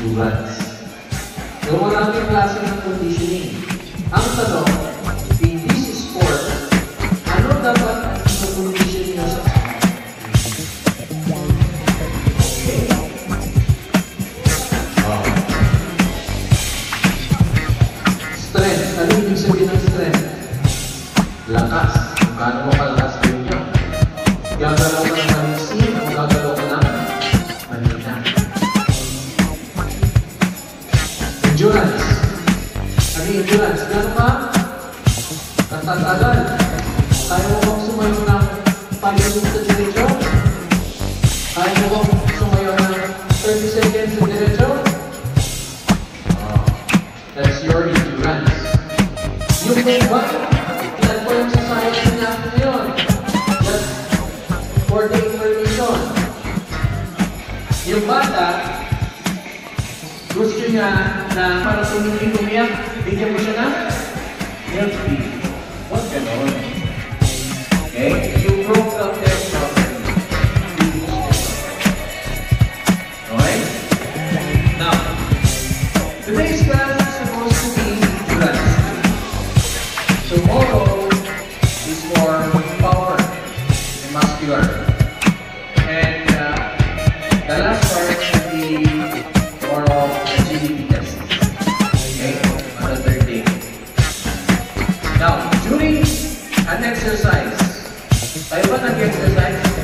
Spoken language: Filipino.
endurance. So maraming klase ng conditioning. Ang tanong, in this sport, ano dapat ang conditioning nyo sa strength? Ano ibig sabihin ng strength? Lakas. Kung gaano mo kalakas din niya. Gagalaw ka ng malisin o gagalaw ka ng manina. Endurance. Ano yung endurance? Gano'n ka? Katatagal. Kaya mo bang sumayo ng 5 minutes sa diretso? Kaya mo bang sumayo ng 30 seconds sa diretso? That's your endurance. Yung ba? Ilan po yung society natin yun? Just for the information. Yung bata, gusto niya na para umiyak, bigyan mo siya na milk tea. Huwag ganon. Okay? You program them properly. Okay? Now, today's class is supposed to be endurance. Tomorrow is for power and muscular. And the last part should be more of agility test. Okay? On the third day. Now, during an exercise, tayo ba nag-exercise?